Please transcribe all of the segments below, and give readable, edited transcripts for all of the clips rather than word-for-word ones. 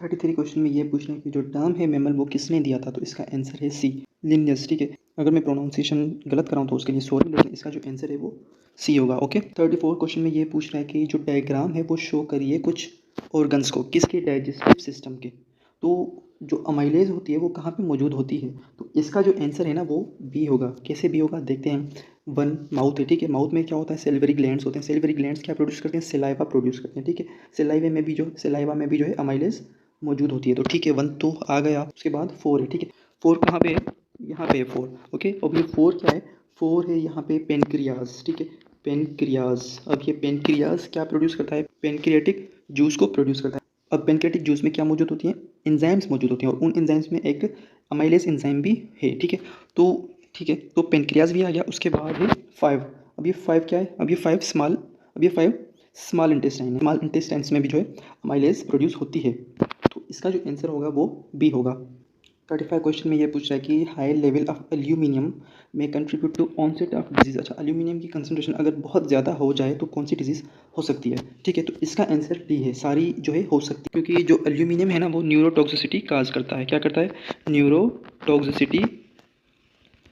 33 question में ये पूछना है कि जो टर्म है मैमल वो किसने दिया था, तो इसका आंसर है सी, लिनियस। ठीक है, अगर मैं प्रोनाउंसिएशन गलत कराऊँ तो उसके लिए सॉरी, लेकिन इसका जो आंसर है वो सी होगा। ओके, 34 क्वेश्चन में ये पूछ रहा है कि जो डायग्राम है वो शो करिए कुछ ऑर्गन्स को, किसके, डाइजेस्टिव सिस्टम के। तो जो अमाइलेज होती है वो कहाँ पे मौजूद होती है, तो इसका जो आंसर है ना वो बी होगा। कैसे बी होगा देखते हैं। वन, माउथ है। ठीक है, माउथ में क्या होता है, सेलिवरी ग्लैंड्स होते हैं। सेलिवरी ग्लैंड्स क्या प्रोड्यूस करते हैं, सिलाइवा प्रोड्यूस करते हैं। ठीक है, सिलाइवा में भी जो है अमाइलेज मौजूद होती है। तो ठीक है, वन तो आ गया। उसके बाद फोर है। ठीक है, फोर कहाँ पे है, यहाँ पे है फोर। ओके, अब ये फोर क्या है, फोर है यहाँ पे पेनक्रियाज। ठीक है, पेनक्रियाज। अब ये पेनक्रियाज क्या प्रोड्यूस करता है, पेनक्रियाटिक जूस को प्रोड्यूस करता है। अब पेनक्रियाटिक जूस में क्या मौजूद होती है, एंजाइम्स मौजूद होती हैं, और उन एंजाइम्स में एक अमाइलेज एंजाइम भी है। ठीक है, तो ठीक है, तो पेनक्रियाज भी आ गया। उसके बाद है फाइव। अब ये फाइव क्या है, अब ये फाइव स्मॉल इंटेस्टाइन है। स्मॉल इंटेस्टाइन्स में भी जो है अमाइलेज प्रोड्यूस होती है। तो इसका जो आंसर होगा वो बी होगा। 35 क्वेश्चन में ये पूछ रहा है कि high level of aluminium may contribute to onset of disease. अच्छा, एल्यूमिनियम की कंसंट्रेशन अगर बहुत ज़्यादा हो जाए तो कौन सी डिजीज़ हो सकती है। ठीक है, तो इसका आंसर डी है, सारी जो है हो सकती है, क्योंकि जो एल्यूमिनियम है ना वो न्यूरोटॉक्सिसिटी काज करता है। क्या करता है, न्यूरोटॉक्सिसिटी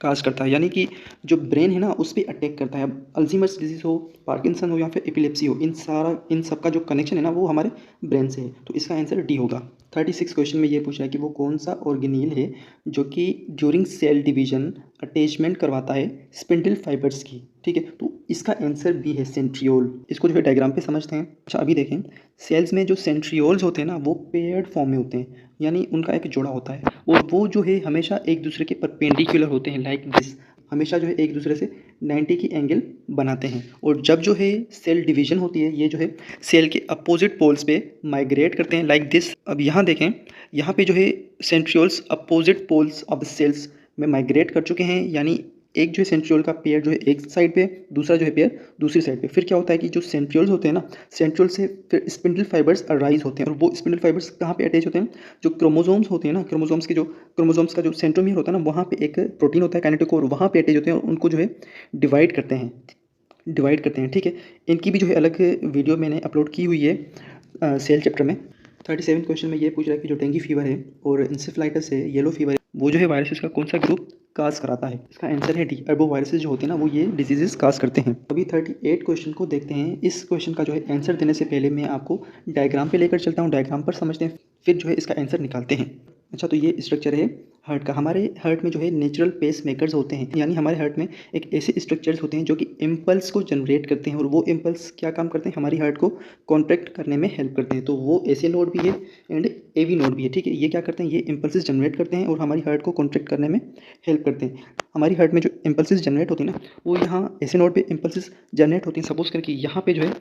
काज करता है, यानी कि जो ब्रेन है ना उस पर अटैक करता है। अब अल्जीमर्स डिजीज़ हो, पार्किंसन हो या फिर एपिलेप्सी हो, इन सब का जो कनेक्शन है ना वो हमारे ब्रेन से है। तो इसका आंसर डी होगा। 36 क्वेश्चन में ये पूछा है कि वो कौन सा ऑर्गेनील है जो कि ड्यूरिंग सेल डिवीजन अटैचमेंट करवाता है स्पिंडल फाइबर्स की। ठीक है, तो इसका आंसर बी है, सेंट्रियोल। इसको जो है डायग्राम पे समझते हैं। अच्छा, अभी देखें, सेल्स में जो सेंट्रियोल्स होते हैं ना वो पेयर्ड फॉर्म में होते हैं, यानी उनका एक जोड़ा होता है, और वो जो है हमेशा एक दूसरे के परपेंडिकुलर होते हैं, लाइक दिस। हमेशा जो है एक दूसरे से 90 की एंगल बनाते हैं। और जब जो है सेल डिवीजन होती है, ये जो है सेल के अपोजिट पोल्स पे माइग्रेट करते हैं, लाइक दिस। अब यहाँ देखें, यहाँ पे जो है centrioles opposite poles of the cells में माइग्रेट कर चुके हैं, यानी एक जो है सेंट्रियोल का पेयर जो है एक साइड पे, दूसरा जो है पेयर दूसरी साइड पे। फिर क्या होता है कि जो सेंट्रियोल्स होते हैं ना, सेंट्रियोल से फिर स्पिंडल फाइबर्स अराइज होते हैं, और वो स्पिंडल फाइबर्स कहाँ पे अटैच होते हैं, जो क्रोमोसोम्स होते हैं ना, क्रोमोसोम्स का जो सेंट्रोमियर होता है ना, वहाँ पे एक प्रोटीन होता है काइनेटोकोर, वहाँ पे अटैच होते हैं, और उनको जो है डिवाइड करते हैं। ठीक है, इनकी भी जो है अलग वीडियो मैंने अपलोड की हुई है सेल चैप्टर में। 37 क्वेश्चन में ये पूछ रहा है कि जो डेंगू फीवर है और इंसेफ्लाइटिस है, येलो फीवर है, वो जो है वायरसेस का कौन सा ग्रुप काज कराता है। इसका आंसर है डी, अर्बो वायरसेस जो होते हैं ना वो ये डिजीजेस काज करते हैं। अभी 38 क्वेश्चन को देखते हैं। इस क्वेश्चन का जो है आंसर देने से पहले मैं आपको डायग्राम पे लेकर चलता हूँ, डायग्राम पर समझते हैं, फिर जो है इसका आंसर निकालते हैं। अच्छा, तो ये स्ट्रक्चर है हार्ट का। हमारे हार्ट में जो है नेचुरल पेस मेकर्स होते हैं, यानी हमारे हार्ट में एक ऐसे स्ट्रक्चर्स होते हैं जो कि इम्पल्स को जनरेट करते हैं, और वो इम्पल्स क्या काम करते हैं, हमारी हार्ट को कॉन्ट्रैक्ट करने में हेल्प करते हैं। तो वो ऐसे नोड भी है एंड एवी नोड भी है। ठीक है, ये क्या करते हैं, ये इम्पल्सेस जनरेट करते हैं और हमारी हार्ट को कॉन्ट्रैक्ट करने में हेल्प करते हैं। हमारी हार्ट में जो इम्पल्सेस जनरेट होती है ना, वो यहाँ ऐसे नोड पे इम्पल्सेस जनरेट होती हैं। सपोज करके यहाँ पे जो है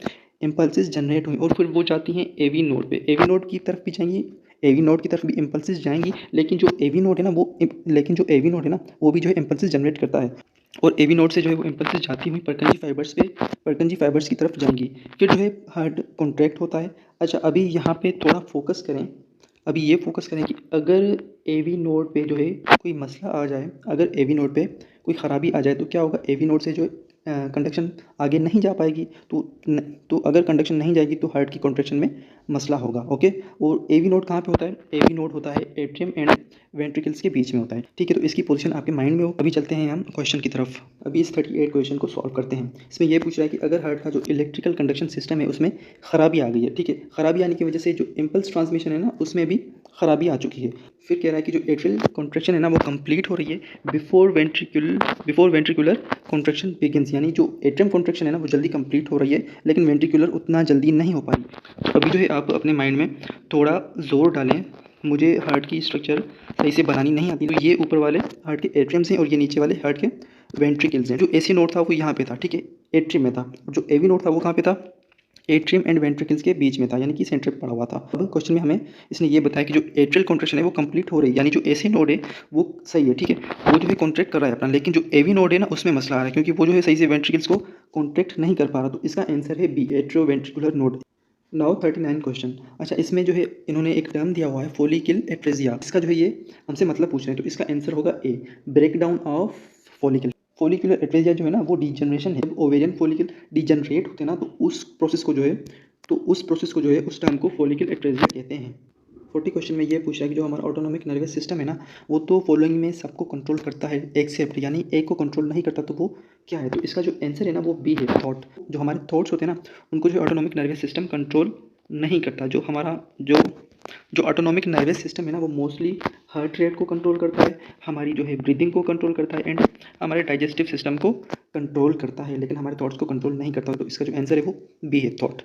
इम्पल्सेस जनरेट हुई, और फिर वो जाती हैं एवी नोड पे, एवी नोड की तरफ भी जाएंगी, एवी नोड की तरफ भी इम्पल्सेस जाएंगी, लेकिन जो एवी नोड है ना वो भी जो है इम्पल्सेस जनरेट करता है, और एवी नोड से जो है वो इम्पल्सेस जाती हुई पर्कनजी फाइबर्स की तरफ जाएंगी। फिर जो है हार्ट कॉन्ट्रैक्ट होता है। अच्छा, अभी यहाँ पे थोड़ा फोकस करें। अभी ये फोकस करें कि अगर एवी नोड पे जो है कोई मसला आ जाए, अगर एवी नोड पे कोई ख़राबी आ जाए तो क्या होगा, एवी नोड से जो है कंडक्शन आगे नहीं जा पाएगी। तो अगर कंडक्शन नहीं जाएगी तो हार्ट की कॉन्ट्रैक्शन में मसला होगा। ओके, और एवी नोड कहाँ पे होता है, एवी नोड होता है एट्रियम एंड वेंट्रिकल्स के बीच में होता है। ठीक है, तो इसकी पोजीशन आपके माइंड में हो। अभी चलते हैं हम क्वेश्चन की तरफ। अभी इस 38 क्वेश्चन को सॉल्व करते हैं। इसमें यह पूछ रहा है कि अगर हार्ट का जो इलेक्ट्रिकल कंडक्शन सिस्टम है उसमें खराबी आ गई है। ठीक है, खराबी आने की वजह से जो इम्पल्स ट्रांसमिशन है ना उसमें भी खराबी आ चुकी है। फिर कह रहा है कि जो एट्रियल कॉन्ट्रैक्शन है ना वो कंप्लीट हो रही है बिफोर वेंट्रिकुलर कॉन्ट्रैक्शन बिगिंस, यानी जो एट्रियम कॉन्ट्रैक्शन है ना वो जल्दी कंप्लीट हो रही है, लेकिन वेंट्रिकुलर उतना जल्दी नहीं हो पाई। तो अभी जो है आप अपने माइंड में थोड़ा जोर डालें। मुझे हार्ट की स्ट्रक्चर सही से बनानी नहीं आती, तो ये ऊपर वाले हार्ट के एट्रियम्स हैं और ये नीचे वाले हार्ट के वेंट्रिकल्स हैं। जो एसी नोड था वो यहाँ पे था, ठीक है, एट्रियम में था। जो एवी नोड था वो कहाँ पे था, एट्रियम एंड वेंट्रिकल्स के बीच में था, यानी कि सेंटर पे पड़ा हुआ था। अब क्वेश्चन में हमें इसने ये बताया कि जो एट्रियल कॉन्ट्रैक्शन है वो कंप्लीट हो रही है, यानी जो एसी नोड है वो सही है। ठीक है, वो जो है कॉन्ट्रैक्ट कर रहा है अपना, लेकिन जो एवी नोड है ना उसमें मसला आ रहा है, क्योंकि वो जो है सही से वेंट्रिकल्स को कॉन्ट्रैक्ट नहीं कर पा रहा। तो इसका आंसर है B, atrio ventricular node. Now 39 question. अच्छा, इसमें जो है इन्होंने एक टर्म दिया हुआ है फोलिकल एट्रेजिया। इसका जो है ये हमसे मतलब पूछ रहे हैं, तो इसका आंसर होगा A, break down of follicle. Follicular atresia जो है ना वो डिजनरेशन है। जब ओवेरियन फोलिकल डिजनरेट होते हैं ना तो उस प्रोसेस को जो है उस टर्म को फोलिकल एट्रेजिया कहते हैं। 40 क्वेश्चन में ये पूछ रहा है कि जो हमारा ऑटोनॉमिक नर्वस सिस्टम है ना, वो तो फॉलोइंग में सबको कंट्रोल करता है एक्सेप्ट, यानी एक को कंट्रोल नहीं करता, तो वो क्या है? तो इसका जो आंसर है ना वो बी है, थॉट। जो हमारे थॉट्स होते हैं ना, उनको जो ऑटोनॉमिक नर्वस सिस्टम कंट्रोल नहीं करता। जो हमारा जो जो ऑटोनॉमिक नर्वस सिस्टम है ना, वो मोस्टली हार्ट रेट को कंट्रोल करता है, हमारी जो है ब्रीदिंग को कंट्रोल करता है, एंड हमारे डाइजेस्टिव सिस्टम को कंट्रोल करता है, लेकिन हमारे थॉट्स को कंट्रोल नहीं करता। तो इसका जो आंसर है वो बी है, थॉट।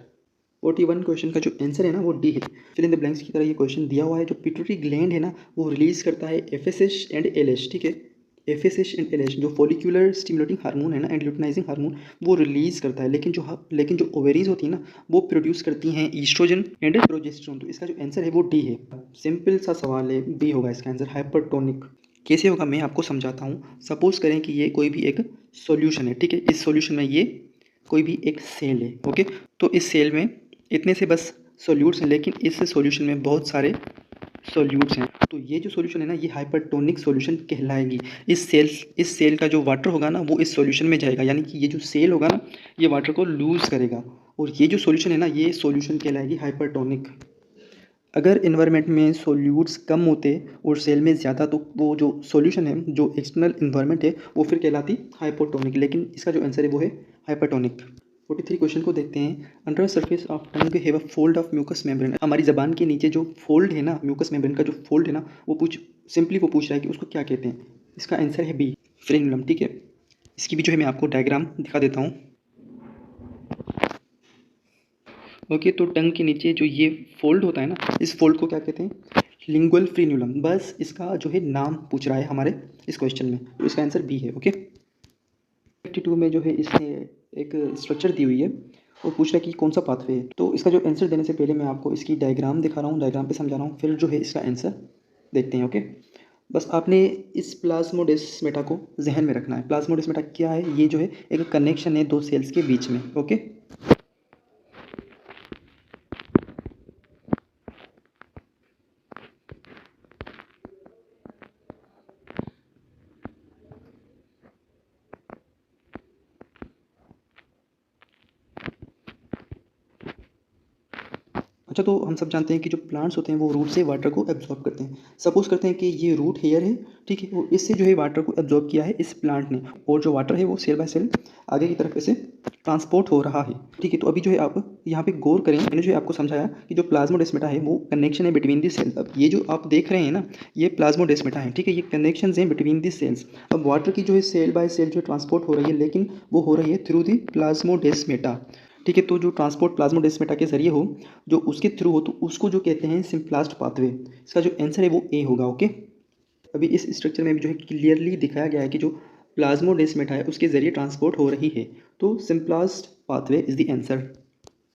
41 क्वेश्चन का जो आंसर है ना वो डी है। फिल इन द ब्लैंक्स की तरह ये क्वेश्चन दिया हुआ है। जो पिट्यूटरी ग्लैंड है ना, वो रिलीज करता है एफएसएच एंड एलएच, ठीक है। एफएसएच एंड एलएच जो फॉलिकुलर स्टिमुलेटिंग हार्मोन है ना, एंड ल्यूटिनाइजिंग हार्मोन, वो रिलीज करता है, लेकिन जो ओवेरीज होती है ना, वो प्रोड्यूस करती हैं ईस्ट्रोजन एंड प्रोजेस्टेरोन। तो इसका जो आंसर है वो डी है। सिंपल सा सवाल है, बी होगा इसका आंसर, हाइपरटोनिक। कैसे होगा मैं आपको समझाता हूँ। सपोज करें कि ये कोई भी एक सॉल्यूशन है, ठीक है। इस सॉल्यूशन में ये कोई भी एक सेल है, ओके। तो इस सेल में इतने से बस सॉल्यूट्स हैं, लेकिन इस सॉल्यूशन में बहुत सारे सॉल्यूट्स हैं। तो ये जो सॉल्यूशन है ना, ये हाइपरटोनिक सॉल्यूशन कहलाएगी। इस सेल का जो वाटर होगा ना, वो इस सॉल्यूशन में जाएगा, यानी कि ये जो सेल होगा ना, ये वाटर को लूज़ करेगा, और ये जो सॉल्यूशन है ना, ये सॉल्यूशन कहलाएगी हाइपरटोनिक। अगर इन्वायरमेंट में सॉल्यूट्स कम होते और सेल में ज़्यादा, तो वो जो सॉल्यूशन है, जो एक्सटर्नल इन्वायरमेंट है, वो फिर कहलाती हाइपोटोनिक, लेकिन इसका जो आंसर है वो है हाइपरटोनिक। 43 क्वेश्चन को देखते हैं। Under surface of tongue have a fold of mucous membrane. हमारी जबान के नीचे जो फोल्ड है ना, म्यूकस मेम्ब्रेन का जो फोल्ड है ना, वो पूछ रहा है कि उसको क्या कहते हैं। इसका आंसर है बी, फ्रेन्यूलम, ठीक है। इसकी भी जो है मैं आपको डायग्राम दिखा देता हूँ। ओके, तो टंग के नीचे जो ये फोल्ड होता है ना, इस फोल्ड को क्या कहते हैं? लिंगुअल फ्रीन्यूलम। बस इसका जो है नाम पूछ रहा है हमारे इस क्वेश्चन में, तो इसका आंसर बी है, ओके। 52 में जो है इसने एक स्ट्रक्चर दी हुई है, वो पूछ रहा है कि कौन सा पाथवे है। तो इसका जो आंसर देने से पहले मैं आपको इसकी डायग्राम दिखा रहा हूँ, डायग्राम पे समझा रहा हूँ, फिर जो है इसका आंसर देखते हैं, ओके। बस आपने इस प्लाज्मोडेस्माटा को जहन में रखना है। प्लाज्मोडेस्माटा क्या है? ये जो है एक कनेक्शन है दो सेल्स के बीच में, ओके। अच्छा, तो हम सब जानते हैं कि जो प्लांट्स होते हैं वो रूट से वाटर को एब्जॉर्ब करते हैं। सपोज करते हैं कि ये रूट हेयर है, ठीक है, वो इससे जो है वाटर को एब्जॉर्ब किया है इस प्लांट ने, और जो वाटर है वो सेल बाय सेल आगे की तरफ ऐसे ट्रांसपोर्ट हो रहा है, ठीक है। तो अभी जो है आप यहाँ पे गौर करें, मैंने जो है आपको समझाया कि जो प्लाज्मोडेस्माटा है वो कनेक्शन है बिटवीन दी सेल्स। अब ये जो आप देख रहे हैं ना, ये प्लाज्मोडेस्माटा है, ठीक है, ये कनेक्शन हैं बिटवीन दी सेल्स। अब वाटर की जो है सेल बाय सेल जो ट्रांसपोर्ट हो रही है, लेकिन वो हो रही है थ्रू दी प्लाज्मोडेस्माटा, ठीक है। तो जो ट्रांसपोर्ट प्लाज्मोडेस्माटा के जरिए हो, जो उसके थ्रू हो, तो उसको जो कहते हैं सिम्प्लास्ट पाथवे। इसका जो आंसर है वो ए होगा, ओके। अभी इस स्ट्रक्चर में भी जो है क्लियरली दिखाया गया है कि जो प्लाज्मोडेस्माटा है उसके जरिए ट्रांसपोर्ट हो रही है, तो symplast pathway is the answer.